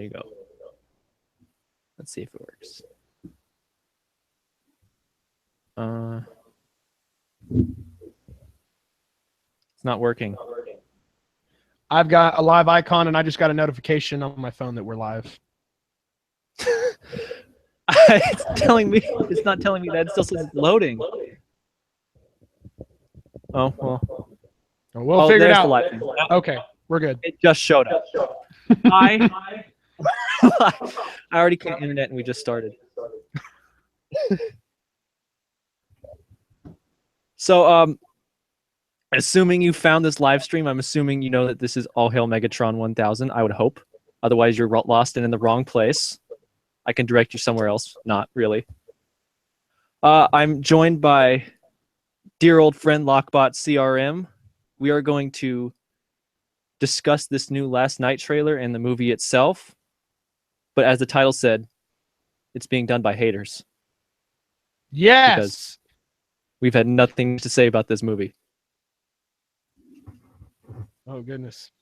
there you go. Let's see if it works. It's not working. I've got a live icon, and I just got a notification on my phone that we're live. It's telling me. It's not telling me that. It still says it's loading. Oh well. We'll figure it out. The live thing. Okay, we're good. It just showed up. I already connected internet and we just started. So assuming you found this live stream, I'm assuming you know that this is All Hail Megatron 1000. I would hope. Otherwise, you're lost and in the wrong place. I can direct you somewhere else. Not really. I'm joined by dear old friend Lockbot CRM. We are going to discuss this new Last Night trailer and the movie itself. But as the title said, it's being done by haters. Yes. Because we've had nothing to say about this movie. Oh, goodness.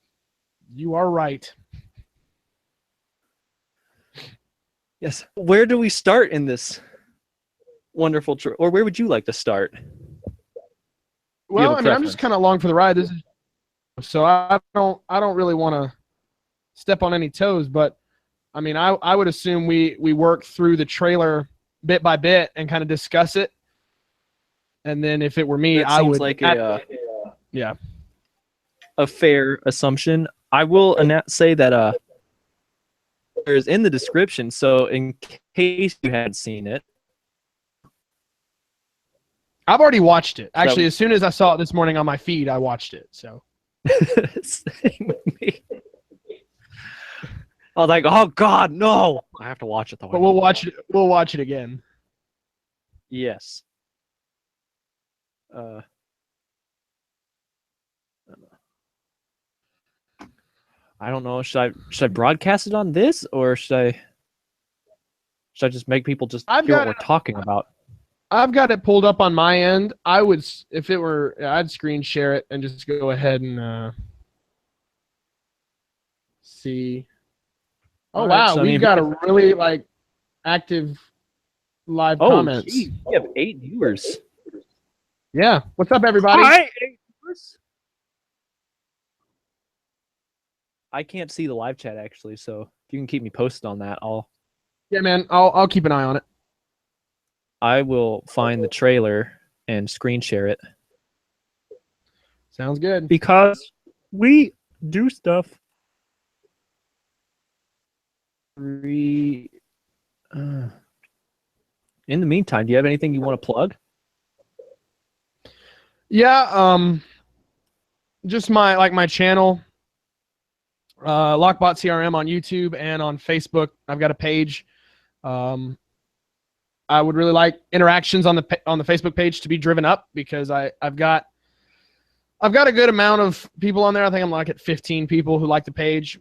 You are right. Yes. Where do we start in this wonderful trailer? Or where would you like to start? Well, I mean, I'm just kind of along for the ride. This is so I don't really want to step on any toes, but I mean, I would assume we work through the trailer bit by bit and kind of discuss it. And then if it were me, I would like a fair assumption. I will say that there's in the description, so in case you hadn't seen it. I've already watched it. Actually, as soon as I saw it this morning on my feed, I watched it. So same with me. I was like, oh God, no! I have to watch it though. But we'll watch it. We'll watch it again. Yes. I don't know. Should I broadcast it on this, or should I just make people just hear what we're talking about? I've got it pulled up on my end. I would, if it were, I'd screen share it and just go ahead and see. Oh wow, so, we've got a really active live comments. Geez, we have 8 viewers. Yeah, what's up, everybody? Hi, 8 viewers. I can't see the live chat actually, so if you can keep me posted on that, Yeah, man, I'll keep an eye on it. I will find the trailer and screen share it. Sounds good. Because we do stuff. In the meantime, do you have anything you want to plug? Yeah, just my channel, Lockbot CRM on YouTube and on Facebook. I've got a page. I would really like interactions on the Facebook page to be driven up because I've got a good amount of people on there. I think I'm like at 15 people who like the page.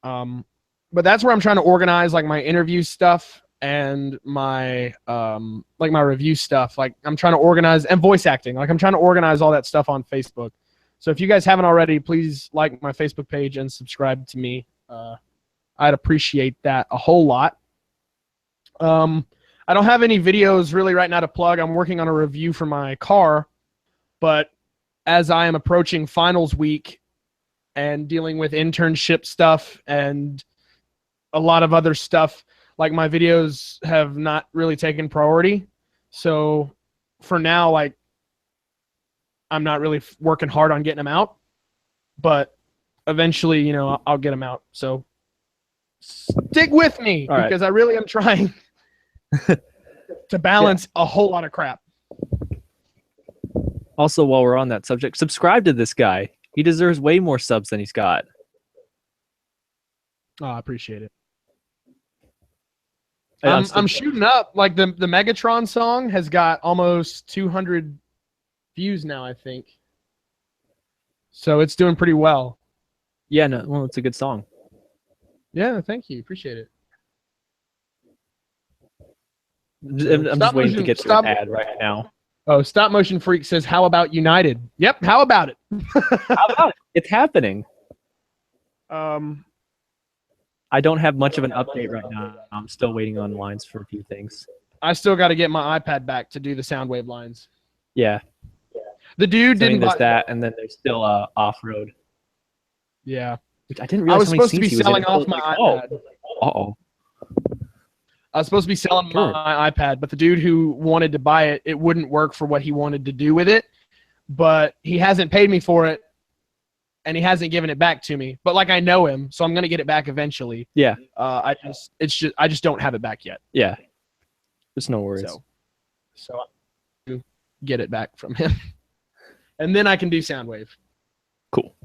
But that's where I'm trying to organize like my interview stuff and my my review stuff. Like I'm trying to organize and voice acting. Like I'm trying to organize all that stuff on Facebook. So if you guys haven't already, please like my Facebook page and subscribe to me. I'd appreciate that a whole lot. I don't have any videos really right now to plug. I'm working on a review for my car, but as I am approaching finals week and dealing with internship stuff and a lot of other stuff, like my videos have not really taken priority. So for now, like I'm not really working hard on getting them out, but eventually, you know, I'll get them out. So stick with me because I really am trying to balance a whole lot of crap. Also, while we're on that subject, subscribe to this guy. He deserves way more subs than he's got. Oh, I appreciate it. I'm shooting up. Like the Megatron song has got almost 200 views now, I think. So it's doing pretty well. Yeah, no, well, it's a good song. Yeah, thank you. Appreciate it. I'm just waiting to get to an ad right now. Oh, Stop Motion Freak says, how about United? Yep, how about it? How about it? It's happening. I I don't have much of an update right now. I'm still waiting on lines for a few things. I still got to get my iPad back to do the Soundwave lines. Yeah. The dude So, I mean, didn't. there's that, and then there's still off-road. Yeah. Which I didn't I realize was how many supposed to be scenes he was selling in. off my iPad. Uh-oh. I was supposed to be selling Sure. my iPad, but the dude who wanted to buy it, it wouldn't work for what he wanted to do with it. But he hasn't paid me for it, and he hasn't given it back to me. But like I know him, so I'm gonna get it back eventually. Yeah. I just don't have it back yet. Yeah. There's no worries. So I get it back from him, and then I can do Soundwave. Cool.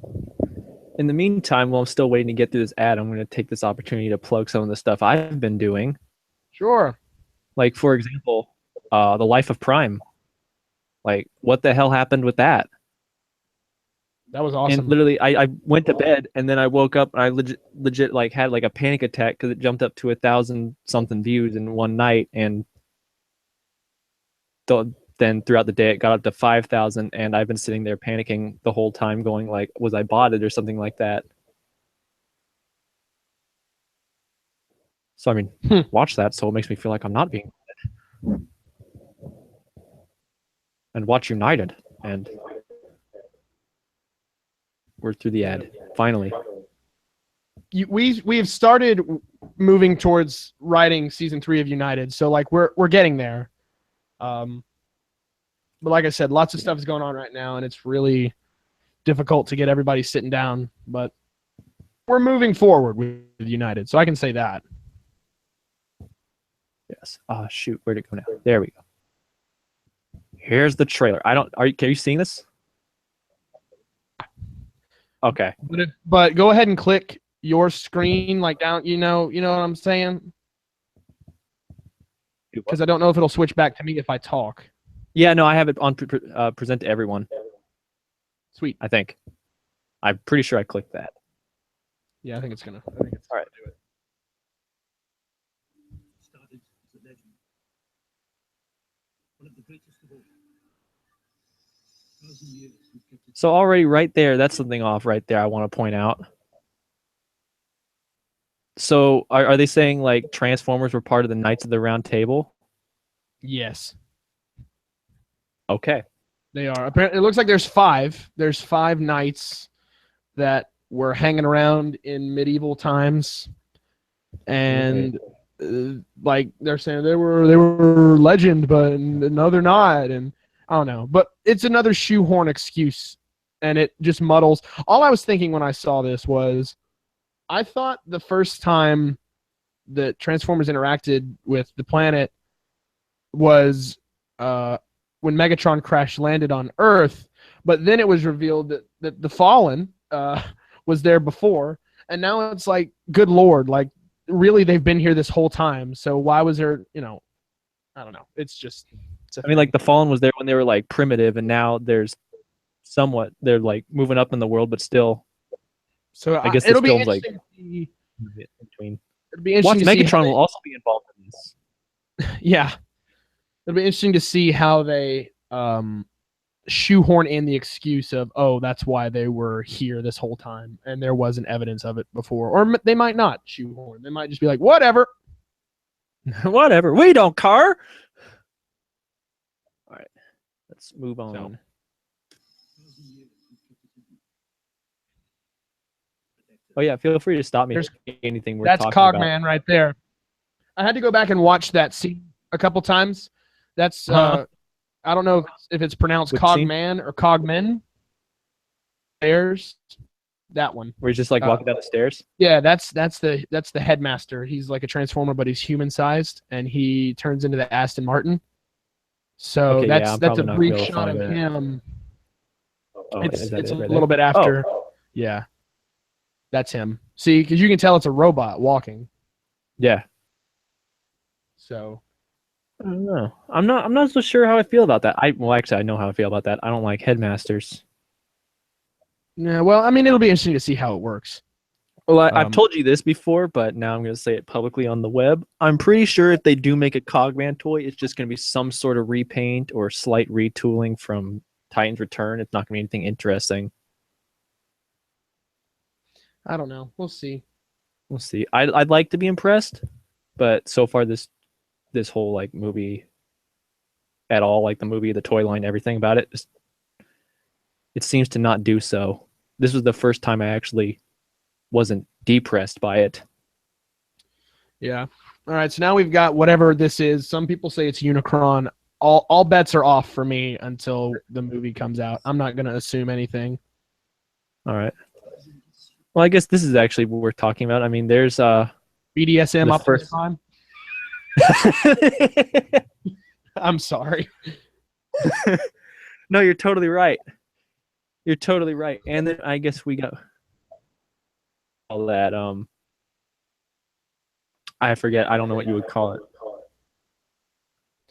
In the meantime, while I'm still waiting to get through this ad, I'm going to take this opportunity to plug some of the stuff I've been doing. Sure. Like, for example, The Life of Prime. Like, what the hell happened with that? That was awesome. And literally, I went to bed, and then I woke up, and I legit like had like a panic attack because it jumped up to 1,000-something views in one night, and then throughout the day it got up to 5,000, and I've been sitting there panicking the whole time, going like, was I botted or something like that? So I mean, watch that, so it makes me feel like I'm not being botted. And watch United, and we're through the ad finally. We have started moving towards writing season 3 of United, so like we're getting there. But like I said, lots of stuff is going on right now, and it's really difficult to get everybody sitting down. But we're moving forward with United, so I can say that. Yes. Shoot, where'd it go now? There we go. Here's the trailer. Are you seeing this? Okay. But go ahead and click your screen like down. You know what I'm saying? Because I don't know if it'll switch back to me if I talk. Yeah, no, I have it on present to everyone. Sweet. I think. I'm pretty sure I clicked that. Yeah, I think it's all right. Do it. Started as a legend. One of the greatest of all. 1,000 years we've kept it. So already right there, that's something off right there I want to point out. So are they saying like Transformers were part of the Knights of the Round Table? Yes. Okay. They are. Apparently, it looks like there's 5. There's 5 knights that were hanging around in medieval times, and like they're saying they were legend, but no, they're not. And I don't know, but it's another shoehorn excuse, and it just muddles. All I was thinking when I saw this was, I thought the first time that Transformers interacted with the planet was when Megatron crash landed on Earth, but then it was revealed that the Fallen was there before, and now it's like, good Lord, like really they've been here this whole time. So why was there, I don't know. It's just. I mean, like the Fallen was there when they were like primitive, and now they're like moving up in the world, but still. So I guess it'll this be film's like interesting in between. It'll be interesting Watch to see Megatron will also be involved in this. Yeah. It'll be interesting to see how they shoehorn in the excuse of, oh, that's why they were here this whole time, and there wasn't evidence of it before. Or they might not shoehorn. They might just be like, whatever. Whatever. We don't care. All right. Let's move on. 1,000 years we've kept it hidden. Oh yeah, feel free to stop me. There's- Anything we're That's talking about. Cogman right there. I had to go back and watch that scene a couple times. That's I don't know if it's pronounced Which scene? Cogman or Cogman. There's that one. Where he's just like walking down the stairs. Yeah, that's the headmaster. He's like a transformer, but he's human sized, and he turns into the Aston Martin. So Okay, yeah, that's I'm a probably not brief gonna be able to shot of find it. him. Oh, It's is that it's it a right little there? bit after. Oh. Yeah, that's him. See, because you can tell it's a robot walking. Yeah. So I don't know. I'm not so sure how I feel about that. Actually I know how I feel about that. I don't like headmasters. yeah, well, I mean, it'll be interesting to see how it works. Well, I've told you this before, but now I'm going to say it publicly on the web. I'm pretty sure if they do make a Cogman toy, it's just going to be some sort of repaint or slight retooling from Titan's Return. It's not going to be anything interesting. I don't know. We'll see. We'll see. I'd like to be impressed, but so far this whole like movie at all, like the movie, the toy line, everything about it, just, it seems to not do so. This was the first time I actually wasn't depressed by it. Yeah. All right. So now we've got whatever this is. Some people say it's Unicron. All bets are off for me until the movie comes out. I'm not going to assume anything. All right. Well, I guess this is actually what we're talking about. I mean, there's BDSM The Optimus first- Prime. I'm sorry. No, you're totally right. You're totally right. And then I guess we got all that. I forget. I don't know what you would call it.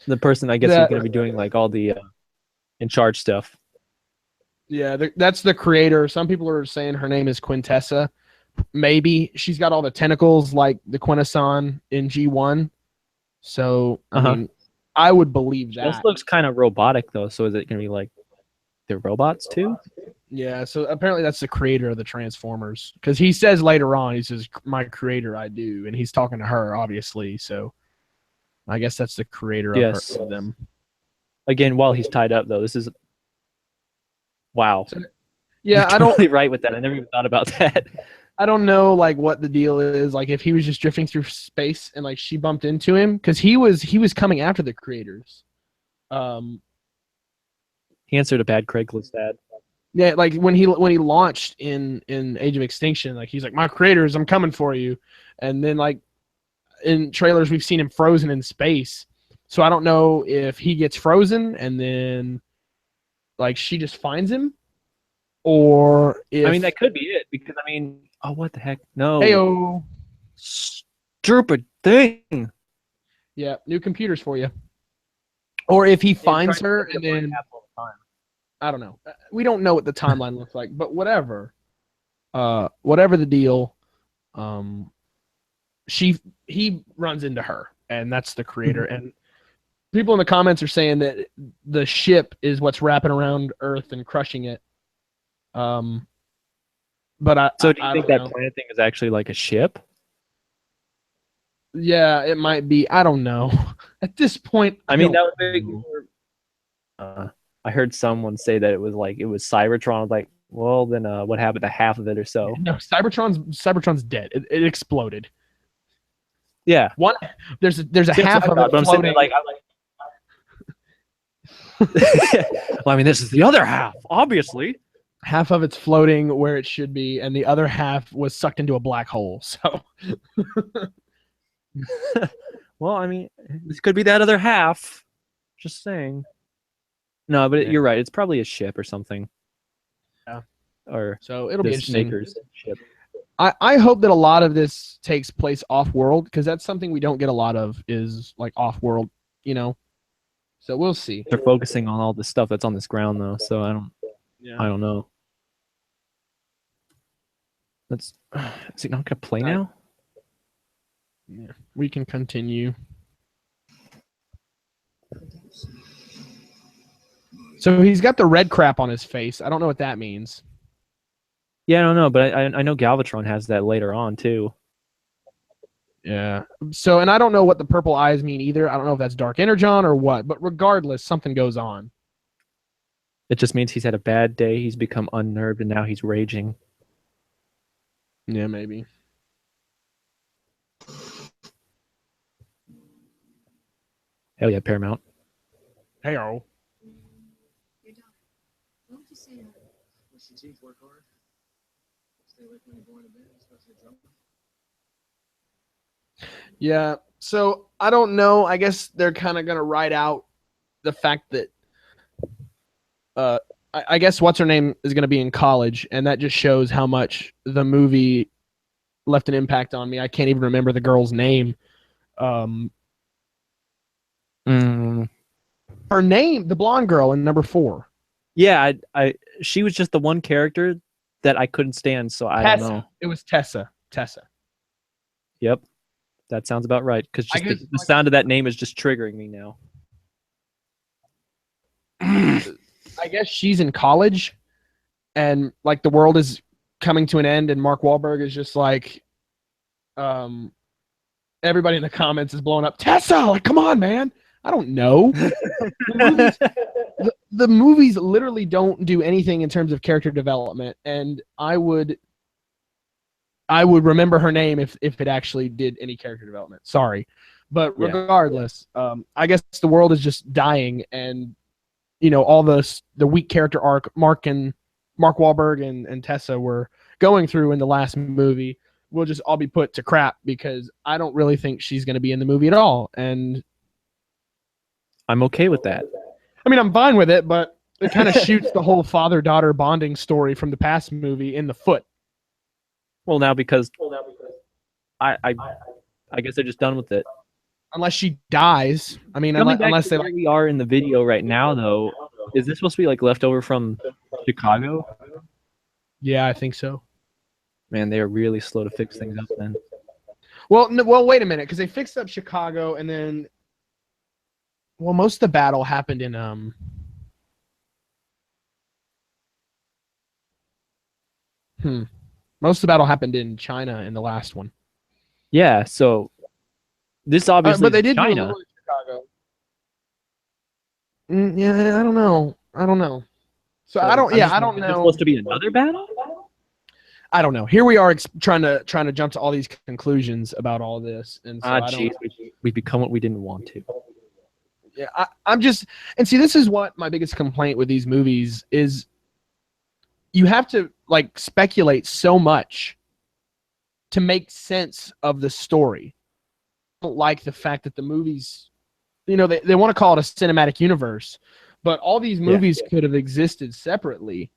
The person I guess who's going to be doing like all the in charge stuff. Yeah, that's the creator. Some people are saying her name is Quintessa. Maybe she's got all the tentacles like the Quintesson in G1. So I mean, I would believe that. This looks kind of robotic though. So is it going to be like they're robots too? Yeah. So apparently that's the creator of the Transformers, because he says later on, he says, "My creator, I do," and he's talking to her, obviously. So I guess that's the creator of, Yes. of them. Again, while he's tied up though, this is wow. Yeah, You're I don't. totally right with that. I never even thought about that. I don't know like what the deal is, like if he was just drifting through space and like she bumped into him, because he was coming after the creators. He answered a bad Craigslist ad. Yeah, like when he launched in Age of Extinction, like he's like, "My creators, I'm coming for you," and then like in trailers we've seen him frozen in space. So I don't know if he gets frozen and then like she just finds him, or if I mean, that could be it because I mean, oh, what the heck? No, Heyo. stupid thing. Yeah, new computers for you. Or if he finds her and then I don't know. We don't know what the timeline looks like, but whatever. Whatever the deal, he runs into her, and that's the creator. And people in the comments are saying that the ship is what's wrapping around Earth and crushing it. But So do you I think don't that know. planet thing is actually like a ship? Yeah, it might be. I don't know. At this point, I mean, that would don't make know. I heard someone say that it was Cybertron. I was like, well, then what happened to half of it or so? No, Cybertron's dead. It exploded. Yeah. One there's a See, half that's of what I thought, it but I'm sitting there floating. well, I mean, this is the other half, obviously. Half of it's floating where it should be, and the other half was sucked into a black hole. So Well, I mean, this could be that other half. Just saying. No, but Yeah. you're right. It's probably a ship or something. Yeah. Or it'll be this interesting. maker's ship. I hope that a lot of this takes place off world, because that's something we don't get a lot of, is like off world, So we'll see. They're focusing on all the stuff that's on this ground, though. So I Yeah. don't know. Is it not gonna play now? Yeah. We can continue. So he's got the red crap on his face. I don't know what that means. Yeah, I don't know, but I know Galvatron has that later on too. Yeah. So, and I don't know what the purple eyes mean either. I don't know if that's Dark Energon or what, but regardless, something goes on. It just means he's had a bad day. He's become unnerved, and now he's raging. Yeah, maybe. Hell yeah, Paramount. Hey-oh. Your daughter. What would you say to her? Well, she teach work hard. Stay awake when you're going to bed, especially drunk. Yeah. So I don't know. I guess they're kind of going to ride out the fact that I guess what's her name is going to be in college, and that just shows how much the movie left an impact on me. I can't even remember the girl's name. Her name, the blonde girl in number 4. Yeah, she was just the one character that I couldn't stand, so I don't know. It was Tessa. Yep, that sounds about right. Because I just guess, the sound of that name is just triggering me now. I guess she's in college, and like the world is coming to an end, and Mark Wahlberg is just like, everybody in the comments is blowing up. Tessa, like, come on, man. I don't know. The movies literally don't do anything in terms of character development, and I would remember her name if it actually did any character development. Sorry. But regardless, I guess the world is just dying, and all the weak character arc Mark Wahlberg and Tessa were going through in the last movie will just all be put to crap because I don't really think she's going to be in the movie at all. And I'm okay with that. I mean, I'm fine with it, but it kind of shoots the whole father-daughter bonding story from the past movie in the foot. Well, now because I guess they're just done with it. Unless she dies. I mean, unless they where we are in the video right now, though, is this supposed to be like leftover from Chicago? Yeah, I think so. Man, they are really slow to fix things up. Then. Well, wait a minute, because they fixed up Chicago, and then, most of the battle happened in Most of the battle happened in China in the last one. Yeah, so this obviously but they did China. do a little in Chicago. Yeah, I don't know. So I don't know. Is there supposed to be another battle? I don't know. Here we are trying to jump to all these conclusions about all this, and so jeez, we become what we didn't want to. Yeah, I'm just, and see, this is what my biggest complaint with these movies is. You have to like speculate so much to make sense of the story. I don't like the fact that the movies, they want to call it a cinematic universe, but all these movies could have existed separately.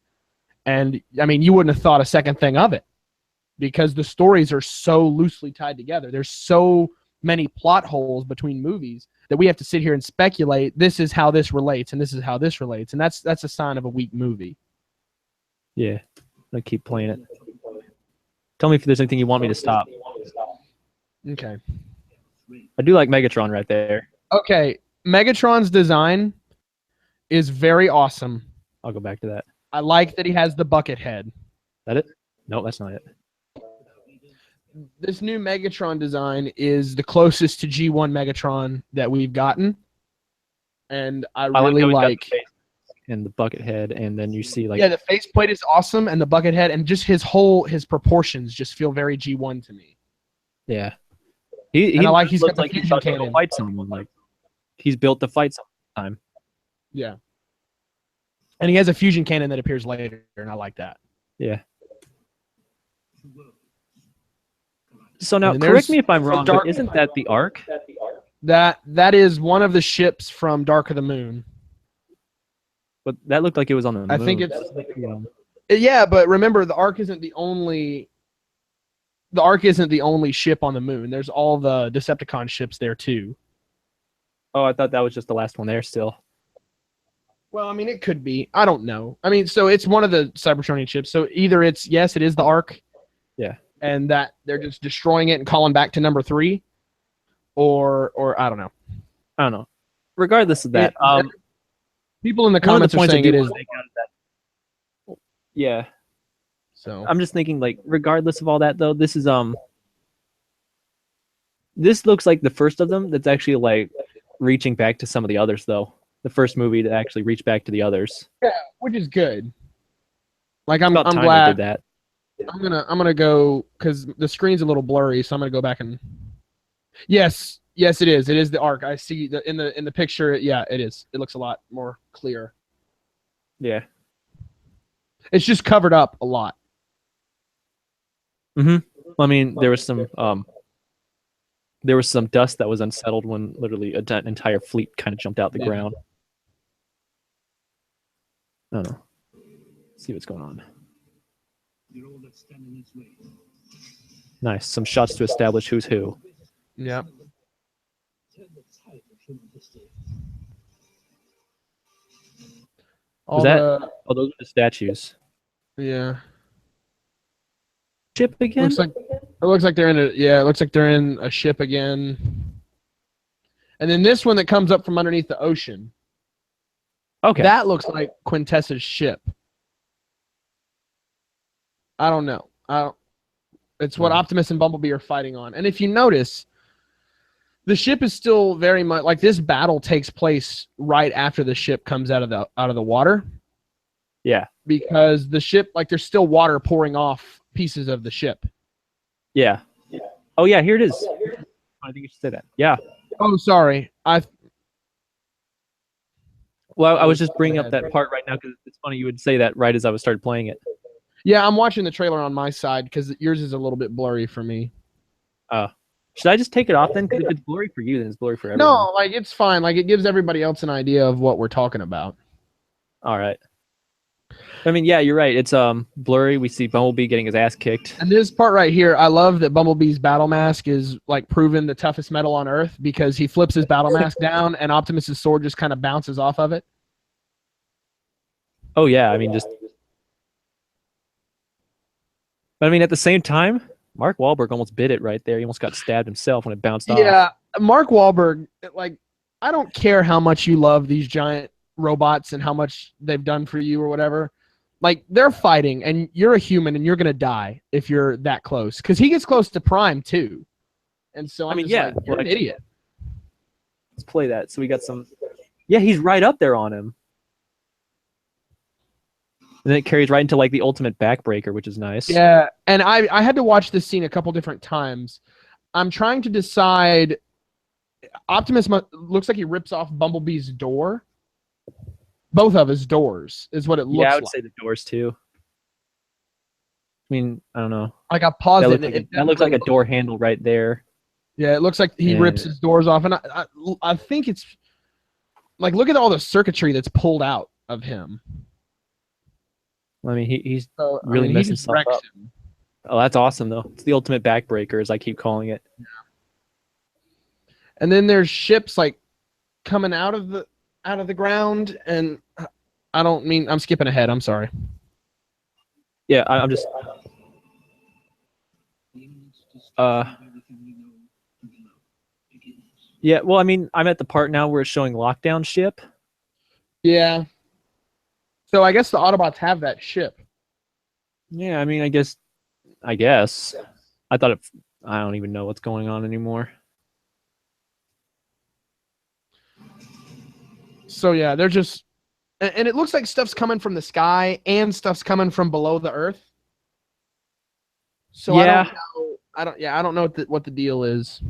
And I mean, you wouldn't have thought a second thing of it because the stories are so loosely tied together. There's so many plot holes between movies that we have to sit here and speculate. This is how this relates, and this is how this relates, and that's a sign of a weak movie. Yeah, I keep playing it. Tell me if there's anything you want me to stop. Okay. I do like Megatron right there. Okay, Megatron's design is very awesome. I'll go back to that. I like that he has the bucket head. That it? No, that's not it. This new Megatron design is the closest to G1 Megatron that we've gotten. And I really like and the bucket head, and then you see like the faceplate is awesome, and the bucket head, and just his proportions just feel very G1 to me. Yeah, I like he's got the like fusion cannon. Fight someone like he's built to fight sometime. Yeah, and he has a fusion cannon that appears later, and I like that. Yeah. So now, correct me if I'm wrong, but isn't that the Ark? That is one of the ships from Dark of the Moon. But that looked like it was on the moon. I think it's yeah, but remember the Ark isn't the only ship on the moon. There's all the Decepticon ships there too. Oh, I thought that was just the last one there still. Well, I mean, it could be. I don't know. I mean, so it's one of the Cybertronian ships. So either it is the Ark. Yeah. And that they're just destroying it and calling back to number 3, or I don't know. I don't know. Regardless of that, people in the comments are saying it is. Yeah. So I'm just thinking, like, regardless of all that, though, this is this looks like the first of them that's actually like reaching back to some of the others, though. The first movie to actually reach back to the others. Yeah, which is good. Like I'm glad they did that. I'm gonna go because the screen's a little blurry, so I'm gonna go back and. Yes, it is. It is the Ark. I see in the picture. Yeah, it is. It looks a lot more clear. Yeah. It's just covered up a lot. I mean, there was some dust that was unsettled when literally an entire fleet kind of jumped out the ground. I don't know. Let's see what's going on. Nice. Some shots to establish who's who. Yeah. Was that? Oh, those are the statues. Yeah. Ship again? It looks like they're in a ship again. And then this one that comes up from underneath the ocean. Okay. That looks like Quintessa's ship. I don't know. It's what Optimus and Bumblebee are fighting on. And if you notice, the ship is still very much like this battle takes place right after the ship comes out of the water. Yeah. Because the ship, like there's still water pouring off pieces of the ship. Yeah. Oh yeah, here it is. I think you should say that. Yeah. Oh, sorry. Well, I was just bringing up that part right now because it's funny you would say that right as I was started playing it. Yeah, I'm watching the trailer on my side because yours is a little bit blurry for me. Should I just take it off then? Because if it's blurry for you, then it's blurry for everyone. No, like it's fine. Like it gives everybody else an idea of what we're talking about. All right. I mean, yeah, you're right. It's blurry. We see Bumblebee getting his ass kicked. And this part right here, I love that Bumblebee's battle mask is like proven the toughest metal on Earth because he flips his battle mask down and Optimus's sword just kind of bounces off of it. Oh yeah, I mean But I mean, at the same time, Mark Wahlberg almost bit it right there. He almost got stabbed himself when it bounced off. Yeah, Mark Wahlberg, like, I don't care how much you love these giant robots and how much they've done for you or whatever. Like, they're fighting, and you're a human, and you're going to die if you're that close. Because he gets close to Prime, too. And so, you're an idiot. Let's play that. So we got some... Yeah, he's right up there on him. And then it carries right into, like, the ultimate backbreaker, which is nice. Yeah, and I had to watch this scene a couple different times. I'm trying to decide... Optimus looks like he rips off Bumblebee's door. Both of his doors is what it looks like. Yeah, I would say the doors, too. I mean, I don't know. Like, I paused that looks like a door handle right there. Yeah, it looks like he rips his doors off. And I think it's... Like, look at all the circuitry that's pulled out of him. I mean, he's really messing stuff up. Oh, that's awesome, though. It's the ultimate backbreaker, as I keep calling it. Yeah. And then there's ships, like, coming out of the ground, and I'm skipping ahead. I'm sorry. Yeah, I'm just... Yeah, well, I mean, I'm at the part now where it's showing lockdown ship. Yeah. So I guess the Autobots have that ship. Yeah, I mean, I guess. I thought I don't even know what's going on anymore. So yeah, they're just, and it looks like stuff's coming from the sky and stuff's coming from below the Earth. So yeah, I don't know what the deal is.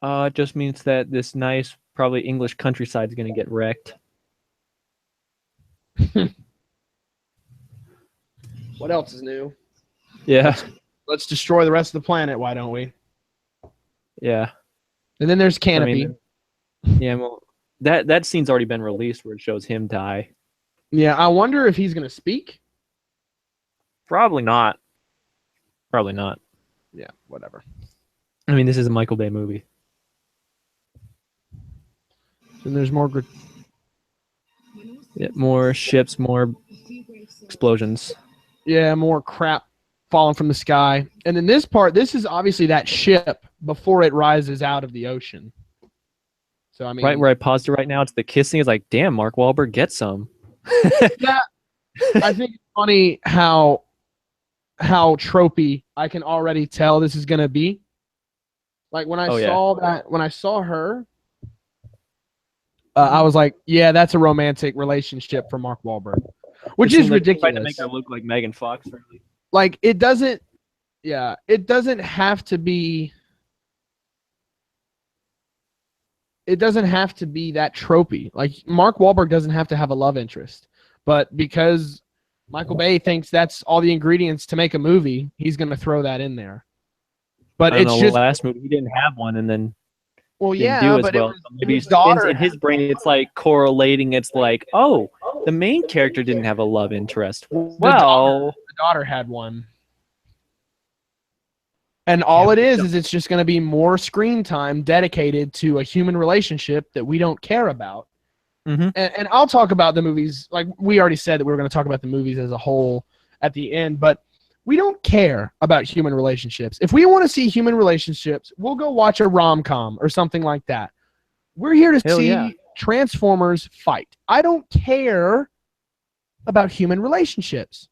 It just means that this nice, probably English countryside is going to get wrecked. What else is new? Yeah. Let's destroy the rest of the planet, why don't we? Yeah. And then there's Canopy. Yeah, well, that scene's already been released where it shows him die. Yeah, I wonder if he's going to speak. Probably not. Yeah, whatever. I mean, this is a Michael Bay movie. And there's more... Yeah, more ships, more explosions. Yeah, more crap falling from the sky. And then this is obviously that ship before it rises out of the ocean. So I mean, right where I paused it right now, it's the kissing. It's like, damn, Mark Wahlberg, get some. Yeah, I think it's funny how tropey I can already tell this is gonna be. Like when I saw her, I was like, yeah, that's a romantic relationship for Mark Wahlberg, which is ridiculous. Trying to make her look like Megan Fox, really. Like it doesn't have to be. It doesn't have to be that tropey. Like Mark Wahlberg doesn't have to have a love interest, but because Michael Bay thinks that's all the ingredients to make a movie, he's going to throw that in there. But it's just the last movie he didn't have one, and then well, didn't do as but well. Maybe in his brain, it's like correlating. It's like, oh, the main character didn't have a love interest. Well, the daughter had one. And all it is it's just going to be more screen time dedicated to a human relationship that we don't care about. Mm-hmm. And I'll talk about the movies. Like we already said that we were going to talk about the movies as a whole at the end, but we don't care about human relationships. If we want to see human relationships, we'll go watch a rom-com or something like that. We're here to see Transformers fight. I don't care about human relationships.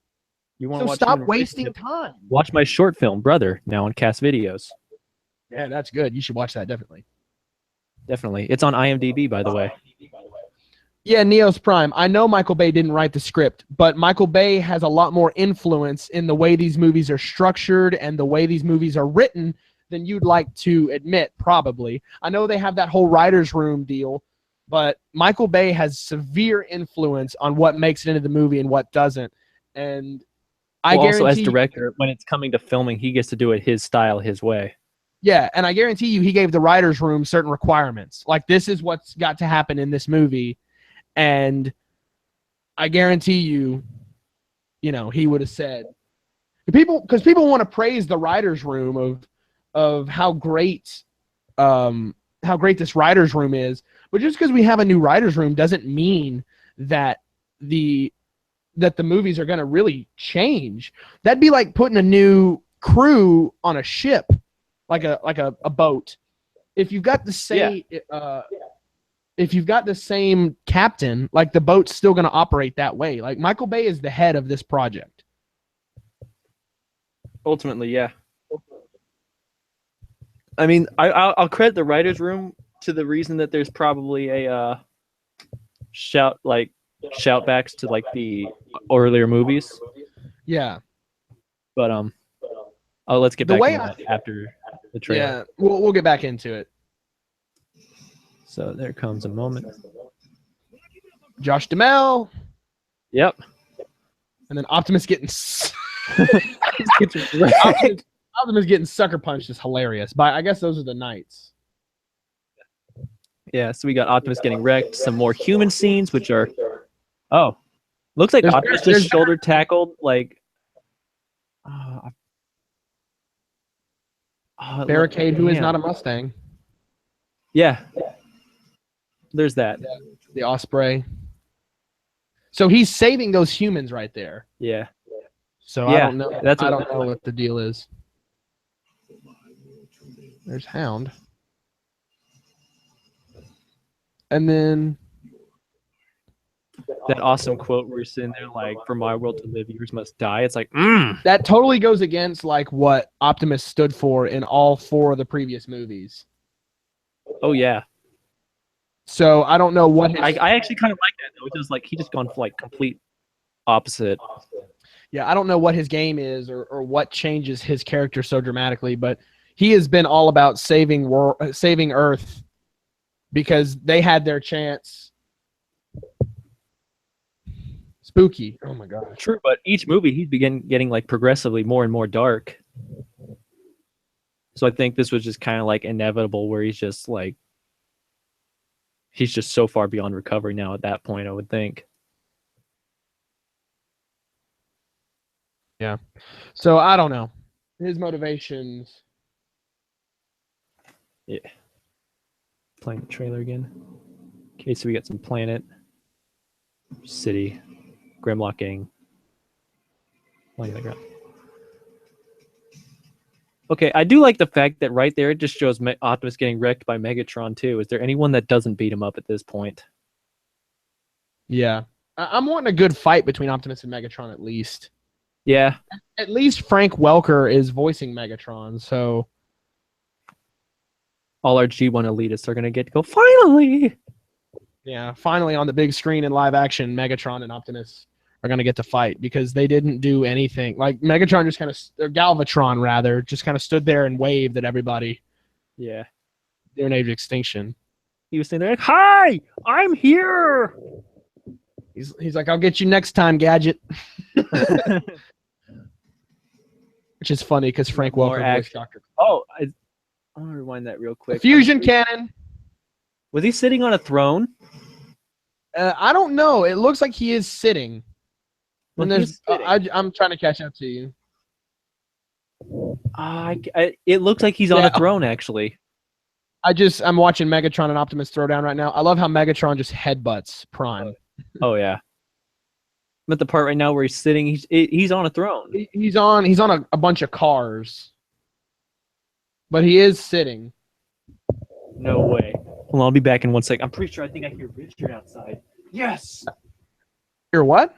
You want So to watch stop human wasting relationship? time. Watch my short film, Brother, now on Cast Videos. Yeah, that's good. You should watch that definitely. Definitely. It's on IMDb, by the way. Yeah, Neos Prime. I know Michael Bay didn't write the script, but Michael Bay has a lot more influence in the way these movies are structured and the way these movies are written than you'd like to admit, probably. I know they have that whole writer's room deal, but Michael Bay has severe influence on what makes it into the movie and what doesn't. And I Well, also, as guarantee director, when it's coming to filming, he gets to do it his style, his way. Yeah, and I guarantee you he gave the writer's room certain requirements. Like, this is what's got to happen in this movie. And I guarantee you, he would have said, because people want to praise the writer's room of how great this writer's room is. But just because we have a new writer's room doesn't mean that the movies are going to really change. That'd be like putting a new crew on a ship, like a boat. If you've got the same if you've got the same captain, like, the boat's still going to operate that way. Like, Michael Bay is the head of this project. Ultimately, yeah. I mean, I'll credit the writers' room to the reason that there's probably a shoutbacks to like the earlier movies. Yeah. But let's get The back way into that after the trailer. Yeah, we'll get back into it. So there comes a moment. Josh Duhamel, Yep. and then Optimus getting Right. Optimus getting sucker punched is hilarious. But I guess those are the Knights. Yeah, so we got Optimus getting wrecked. Some more human scenes, which are looks like Optimus just shoulder tackled like Barricade, who is not a Mustang. Yeah. There's that. The Osprey. So he's saving those humans right there. Yeah. So Yeah, I don't know. that's I what- don't know what the deal is. There's Hound. And then That awesome quote where you're sitting there like, "For my world to live, yours must die." It's like, that totally goes against like what Optimus stood for in all 4 of the previous movies. oh yeah. So I don't know what his, I actually kind of like that though. It's just like he just gone for like complete opposite. I don't know what his game is or what changes his character so dramatically, but he has been all about saving Earth because they had their chance. Spooky. Oh my gosh. True, but each movie he's began getting like progressively more and more dark. So I think this was just kind of like inevitable where he's just so far beyond recovery now at that point, I would think. Yeah. So I don't know. His motivations. Yeah. Playing the trailer again. Okay, so we got some planet, city, Grimlock gang. Playing the ground. Okay, I do like the fact that right there it just shows Optimus getting wrecked by Megatron too. Is there anyone that doesn't beat him up at this point? Yeah. I'm wanting a good fight between Optimus and Megatron at least. Yeah. At least Frank Welker is voicing Megatron, so All our G1 elitists are gonna get to go finally. yeah, finally on the big screen in live action, Megatron and Optimus are going to get to fight because they didn't do anything. Like, Megatron just kind of, or Galvatron rather, just kind of stood there and waved at everybody Yeah. during Age of Extinction. He was sitting there like, "Hi, I'm here." He's like, "I'll get you next time, Gadget." Which is funny because Frank More Welker voiced action. Dr. Oh, I want to rewind that real quick. Fusion Cannon. Was he sitting on a throne? I don't know. It looks like he is sitting. Well, And there's, he's sitting. I'm trying to catch up to you. It looks like he's on a throne, actually. I'm watching Megatron and Optimus throw down right now. I love how Megatron just headbutts Prime. Oh yeah. I'm at the part right now where he's sitting. He's on a throne. He's on a bunch of cars, but he is sitting. No way. Hold on, I'll be back in 1 second. I'm pretty sure I think I hear Richard outside. Yes. Hear what?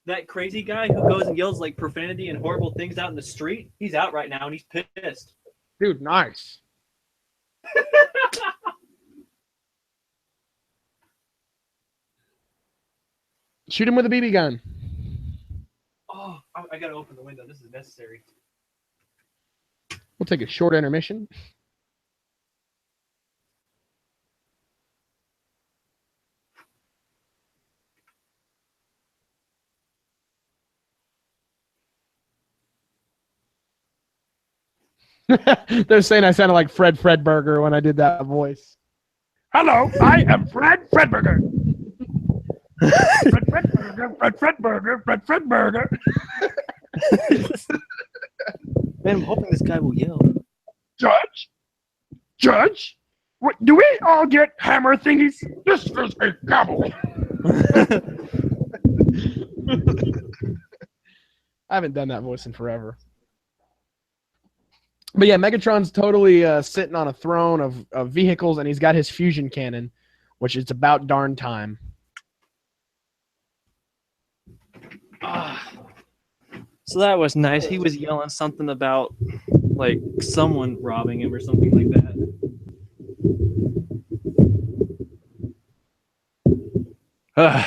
That crazy guy who goes and yells like profanity and horrible things out in the street, he's out right now and he's pissed. Dude, nice. Shoot him with a BB gun. Oh, I gotta open the window. This is necessary. We'll take a short intermission. They're saying I sounded like Fred Fredburger when I did that voice. Hello, I am Fred Fredburger. Fred Fredburger, Fred Fredburger. Man, I'm hoping this guy will yell. Judge, what, do we all get hammer thingies? This is a gavel. I haven't done that voice in forever. But yeah, Megatron's totally sitting on a throne of vehicles, and he's got his fusion cannon, which is about darn time. So that was nice. He was yelling something about like someone robbing him or something like that.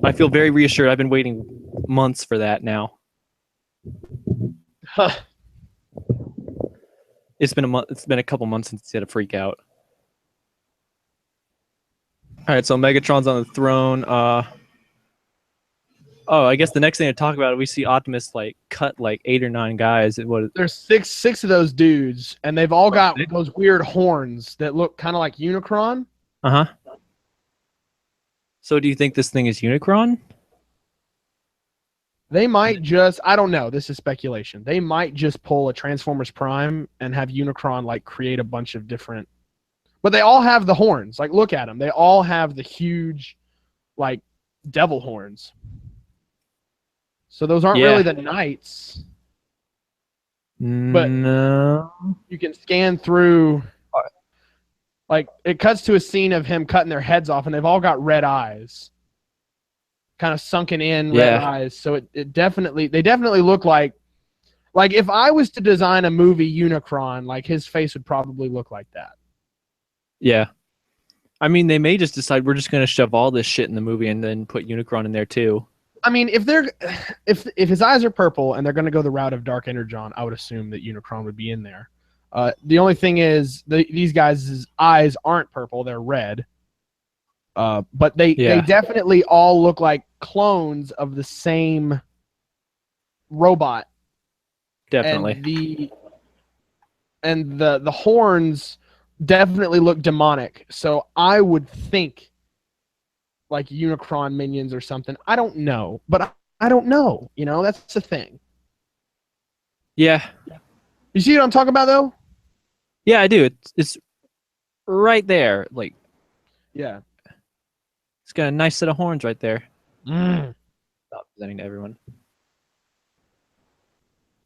I feel very reassured. I've been waiting months for that now. It's been a month. It's been a couple months since he had a freak out. All right, so Megatron's on the throne. Oh, I guess the next thing to talk about, we see Optimus like cut like 8 or 9 guys. There's six of those dudes, and they've all got those weird horns that look kind of like Unicron. Uh-huh. So do you think this thing is Unicron? They might just, I don't know, this is speculation. They might just pull a Transformers Prime and have Unicron like create a bunch of different, but they all have the horns. Like, look at them. They all have the huge like devil horns. So those aren't really the knights. But no. You can scan through, like, it cuts to a scene of him cutting their heads off, and they've all got red eyes. Kind of sunken in red eyes. So they definitely look like if I was to design a movie Unicron, like his face would probably look like that. Yeah. I mean, they may just decide we're just going to shove all this shit in the movie and then put Unicron in there too. I mean, if his eyes are purple and they're going to go the route of Dark Energon, I would assume that Unicron would be in there. The only thing is these guys' eyes aren't purple; they're red. But they definitely all look like clones of the same robot. Definitely. And the horns definitely look demonic. So I would think like Unicron minions or something. I don't know, but I don't know. You know, that's the thing. Yeah. You see what I'm talking about, though? Yeah, I do. It's right there. Like, yeah, it's got a nice set of horns right there. Mm. Stop presenting to everyone.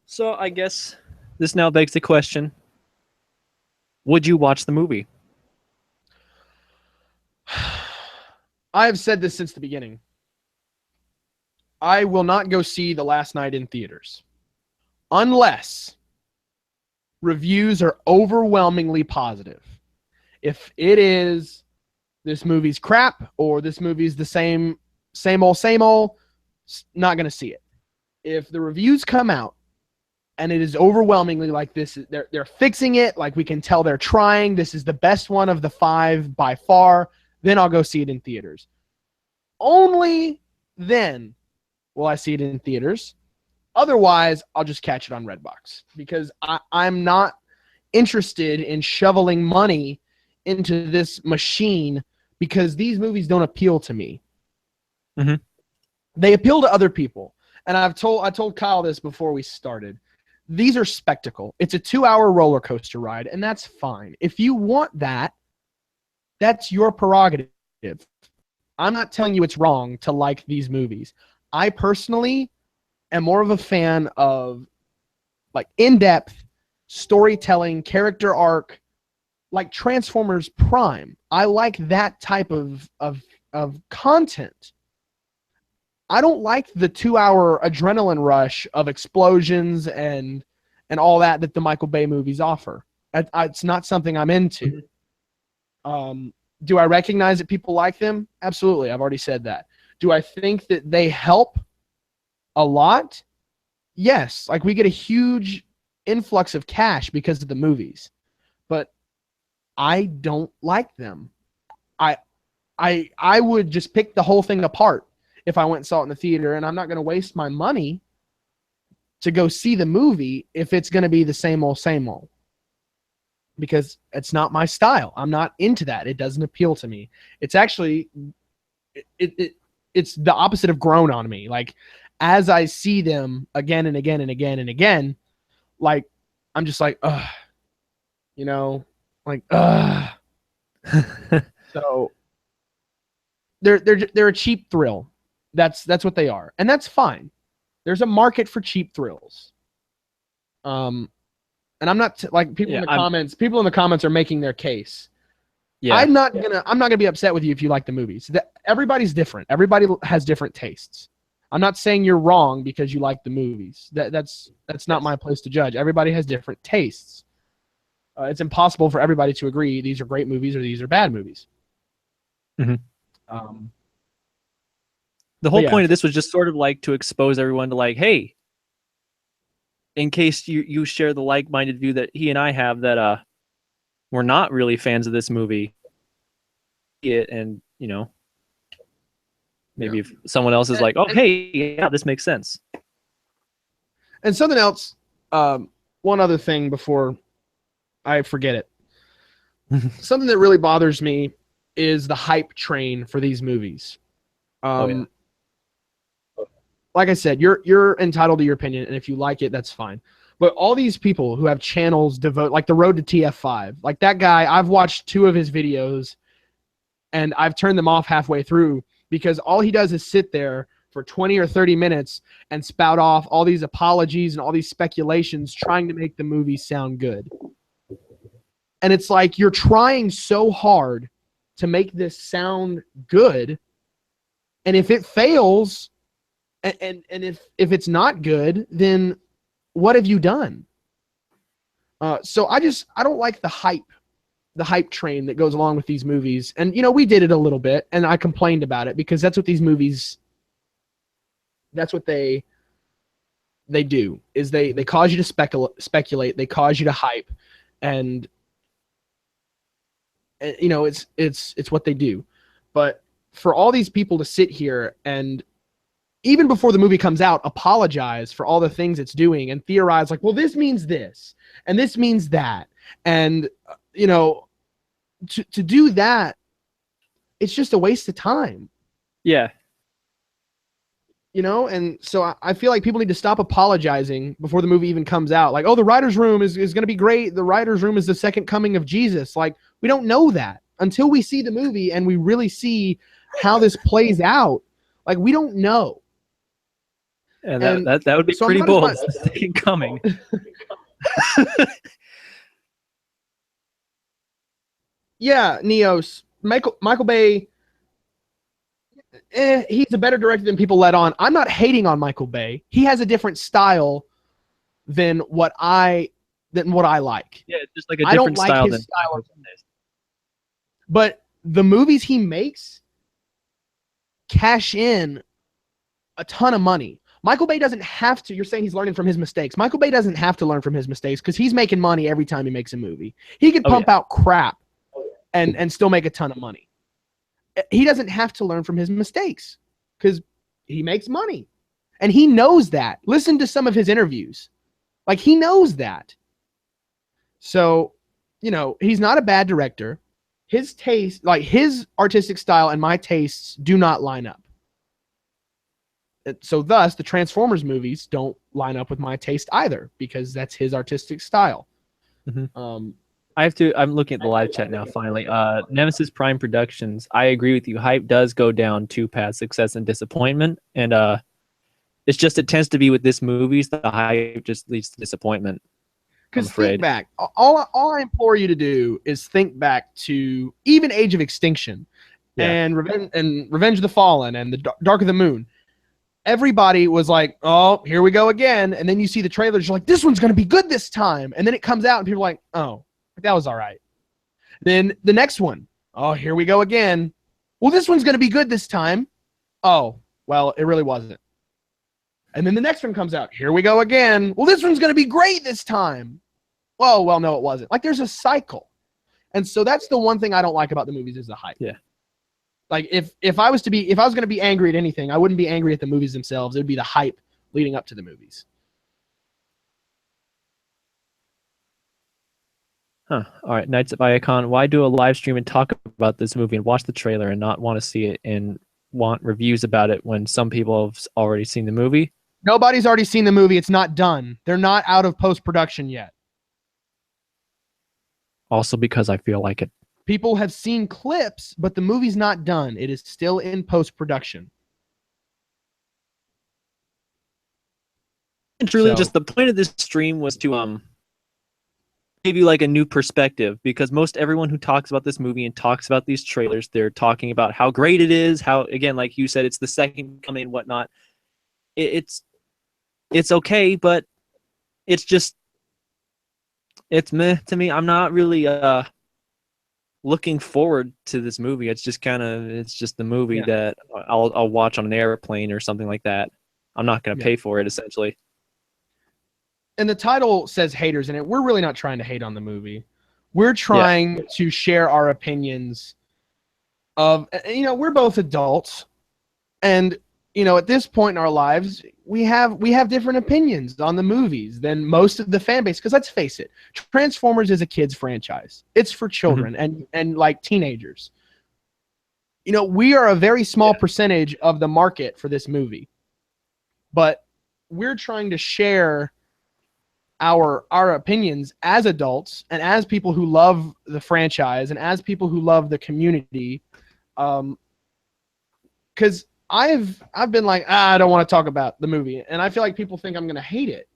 So I guess this now begs the question: would you watch the movie? I have said this since the beginning. I will not go see The Last Night in theaters unless reviews are overwhelmingly positive. If it is this movie's crap or this movie's the same old, not going to see it. If the reviews come out and it is overwhelmingly like this, they're fixing it, like we can tell they're trying, this is the best one of the 5 by far, then I'll go see it in theaters. Only then will I see it in theaters. Otherwise, I'll just catch it on Redbox because I'm not interested in shoveling money into this machine because these movies don't appeal to me. Mm-hmm. They appeal to other people. And I told Kyle this before we started. These are spectacle. It's a 2-hour roller coaster ride, and that's fine. If you want that, that's your prerogative. I'm not telling you it's wrong to like these movies. I personally am more of a fan of like in-depth storytelling, character arc, like Transformers Prime. I like that type of of content. I don't like the 2-hour adrenaline rush of explosions and all that the Michael Bay movies offer. It's not something I'm into. Do I recognize that people like them? Absolutely. I've already said that. Do I think that they help a lot? Yes. Like, we get a huge influx of cash because of the movies, but I don't like them. I would just pick the whole thing apart if I went and saw it in the theater, and I'm not going to waste my money to go see the movie if it's going to be the same old, because it's not my style. I'm not into that. It doesn't appeal to me. It's actually, it's the opposite of grown on me. Like, as I see them again and again and again and again, like, I'm just like, ugh, you know, like, ugh. So they're a cheap thrill. That's what they are, and that's fine. There's a market for cheap thrills. And I'm not like people in the comments. People in the comments are making their case. Yeah, I'm not gonna be upset with you if you like the movies. Everybody's different. Everybody has different tastes. I'm not saying you're wrong because you like the movies. That's not my place to judge. Everybody has different tastes. It's impossible for everybody to agree these are great movies or these are bad movies. Mm-hmm. The whole point of this was just sort of like to expose everyone to, like, hey, in case you share the like-minded view that he and I have, that we're not really fans of this movie. And, you know, maybe if someone else is like, oh, hey, yeah, this makes sense. And something else, one other thing before I forget it. Something that really bothers me is the hype train for these movies. Like I said, you're entitled to your opinion, and if you like it, that's fine. But all these people who have channels devote, like the Road to TF5, like that guy, I've watched 2 of his videos, and I've turned them off halfway through because all he does is sit there for 20 or 30 minutes and spout off all these apologies and all these speculations trying to make the movie sound good. And it's like, you're trying so hard to make this sound good, and if it fails, and if it's not good, then what have you done? So I don't like the hype train that goes along with these movies. And, you know, we did it a little bit, and I complained about it because that's what these movies, that's what they do, is they cause you to speculate, they cause you to hype, and you know, it's what they do. But for all these people to sit here and, even before the movie comes out, apologize for all the things it's doing and theorize like, well, this means this and this means that. And, you know, to do that, it's just a waste of time. Yeah. You know, and so I feel like people need to stop apologizing before the movie even comes out. Like, oh, the writer's room is going to be great. The writer's room is the second coming of Jesus. Like, we don't know that until we see the movie and we really see how this plays out. Like, we don't know. And that would be so pretty bold. Second coming. Yeah, Neos. Michael Bay, he's a better director than people let on. I'm not hating on Michael Bay. He has a different style than what I like. Yeah, it's just like a different style. I don't like his style. But the movies he makes cash in a ton of money. Michael Bay doesn't have to. You're saying he's learning from his mistakes. Michael Bay doesn't have to learn from his mistakes because he's making money every time he makes a movie. He can pump out crap and still make a ton of money. He doesn't have to learn from his mistakes because he makes money. And he knows that. Listen to some of his interviews. Like, he knows that. So, you know, he's not a bad director. His taste, like his artistic style and my tastes do not line up. So thus, the Transformers movies don't line up with my taste either because that's his artistic style. Mm-hmm. I'm looking at the live chat now, finally. Nemesis Prime Productions, I agree with you. Hype does go down 2 paths, success and disappointment. And it's just, it tends to be with this movies, the hype just leads to disappointment. Because think back. All I implore you to do is think back to even Age of Extinction. Yeah. and Revenge of the Fallen and the Dark of the Moon. Everybody was like, oh, here we go again. And then you see the trailers, you're like, this one's going to be good this time. And then it comes out and people are like, oh, that was all right. Then the next one, oh, here we go again. Well, this one's going to be good this time. Oh, well, it really wasn't. And then the next one comes out. Here we go again. Well, this one's going to be great this time. Oh, well, no, it wasn't. Like, there's a cycle. And so that's the one thing I don't like about the movies is the hype. Yeah. Like if I was going to be angry at anything, I wouldn't be angry at the movies themselves. It would be the hype leading up to the movies. Huh. All right, Knights of Iacon. Why do a live stream and talk about this movie and watch the trailer and not want to see it and want reviews about it when some people have already seen the movie? Nobody's already seen the movie. It's not done. They're not out of post-production yet. Also because I feel like it. People have seen clips, but the movie's not done. It is still in post-production. It's really just the point of this stream was to give you like a new perspective, because most everyone who talks about this movie and talks about these trailers, they're talking about how great it is, how, again, like you said, it's the second coming and whatnot. It's okay, but it's meh to me. I'm not really looking forward to this movie. It's just the movie that I'll watch on an airplane or something like that. I'm not going to pay for it, essentially. And the title says haters in it. We're really not trying to hate on the movie. We're trying to share our opinions of, we're both adults, and, at this point in our lives, we have different opinions on the movies than most of the fan base. Because let's face it, Transformers is a kid's franchise. It's for children and like teenagers. We are a very small percentage of the market for this movie, but we're trying to share our opinions as adults and as people who love the franchise and as people who love the community. Because I've been like, I don't want to talk about the movie, and I feel like people think I'm going to hate it.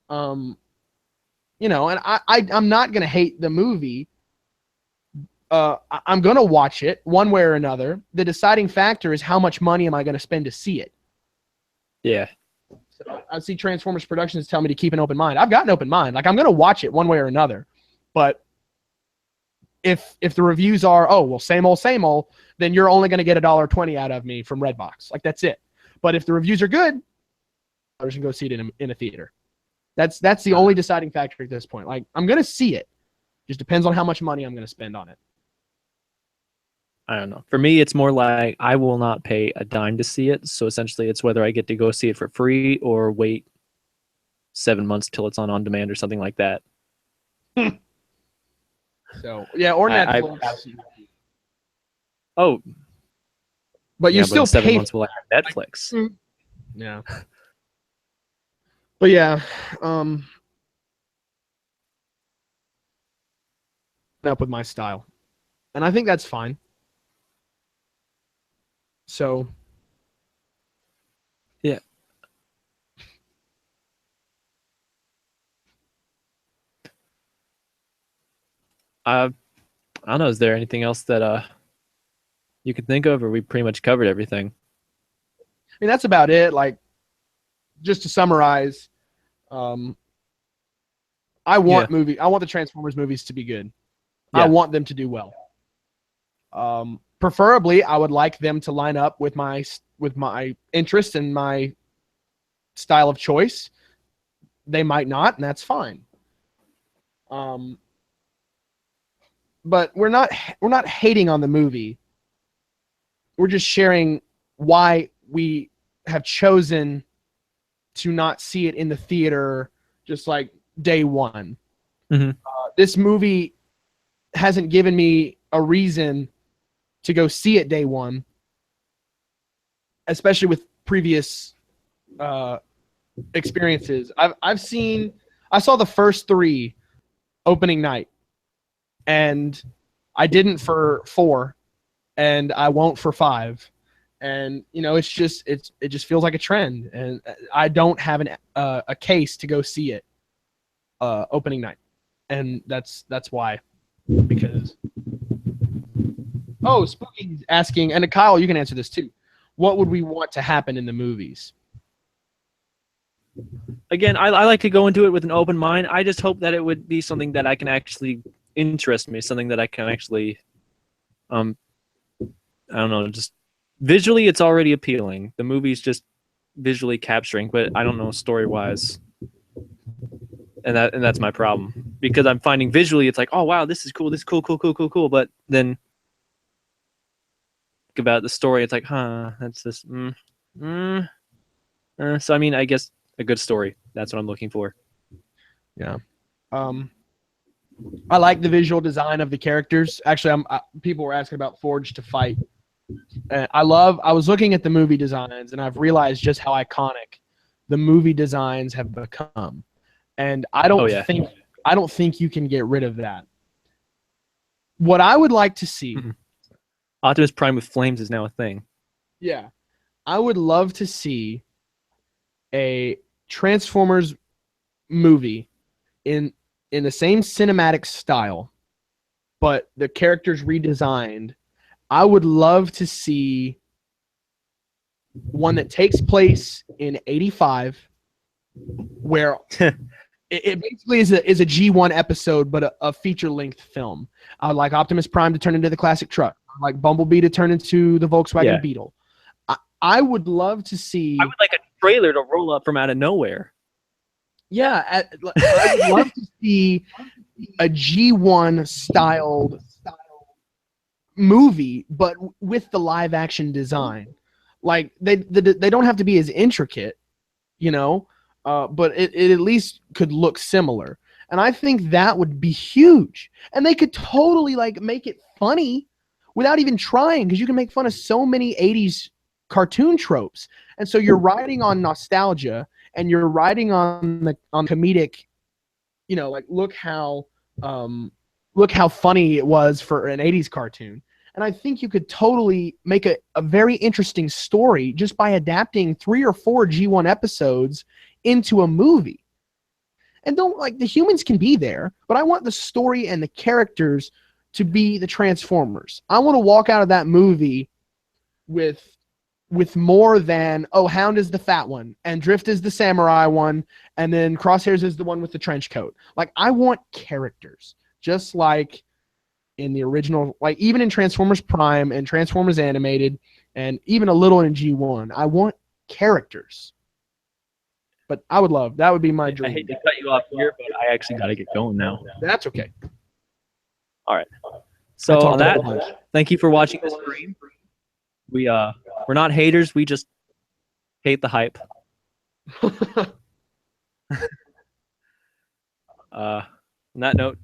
And I'm not going to hate the movie. I'm going to watch it one way or another. The deciding factor is how much money am I going to spend to see it? Yeah. So I see Transformers Productions tell me to keep an open mind. I've got an open mind. Like, I'm going to watch it one way or another. But if the reviews are, oh, well, same old, then you're only going to get $1.20 out of me from Redbox. Like, that's it. But if the reviews are good, I just go see it in a theater. That's the only deciding factor at this point. Like, I'm going to see it. Just depends on how much money I'm going to spend on it. I don't know. For me, it's more like I will not pay a dime to see it. So essentially, it's whether I get to go see it for free or wait 7 months till it's on demand or something like that. So yeah, or Netflix. But you still 7 pay. months will have Netflix. Yeah. But yeah, up with my style, and I think that's fine. So, yeah. I don't know. Is there anything else that you could think of, or we pretty much covered everything? I mean, that's about it. Like, just to summarize, I want the Transformers movies to be good. Yeah. I want them to do well. Preferably, I would like them to line up with my interest and my style of choice. They might not, and that's fine. But we're not hating on the movie. We're just sharing why we have chosen to not see it in the theater just like day one. Mm-hmm. This movie hasn't given me a reason to go see it day one, especially with previous experiences. I saw the first 3 opening night, and I didn't for 4, and I won't for 5. And it just feels like a trend, and I don't have a case to go see it opening night, and that's why, because Oh, Spooky's asking, and Kyle, you can answer this too. What would we want to happen in the movies? Again, I like to go into it with an open mind. I just hope that it would be something that I can actually interest me, something that I can actually, I don't know, just visually it's already appealing. The movie's just visually capturing, but I don't know story-wise. And that's my problem. Because I'm finding visually it's like, oh wow, this is cool, cool. But then think about the story, it's like, that's just so I mean, I guess a good story. That's what I'm looking for. Yeah. I like the visual design of the characters. Actually, people were asking about Forged to Fight. I was looking at the movie designs, and I've realized just how iconic the movie designs have become. And I don't think you can get rid of that. What I would like to see, Optimus Prime with flames is now a thing. Yeah, I would love to see a Transformers movie in the same cinematic style, but the characters redesigned. I would love to see one that takes place in '85, where it basically is a G1 episode, but a feature-length film. I would like Optimus Prime to turn into the classic truck. I'd like Bumblebee to turn into the Volkswagen Beetle. I would love to see... I would like a trailer to roll up from out of nowhere. Yeah, I would love to see a G1 styled movie, but with the live action design. Like they don't have to be as intricate, but it at least could look similar. And I think that would be huge. And they could totally make it funny without even trying, because you can make fun of so many 80s cartoon tropes. And so you're riding on nostalgia, and you're riding on comedic, look how funny it was for an 80s cartoon. And I think you could totally make a very interesting story just by adapting 3 or 4 G1 episodes into a movie. And the humans can be there, but I want the story and the characters to be the Transformers. I want to walk out of that movie with more than, Hound is the fat one, and Drift is the samurai one, and then Crosshairs is the one with the trench coat. I want characters, just like in the original, even in Transformers Prime and Transformers Animated, and even a little in G1. I want characters. But I would love, that would be my dream. I hate to cut you off here, but I actually got to get going now. That's okay. All right. So on that, thank you for watching this stream. We're not haters. We just hate the hype. On that note,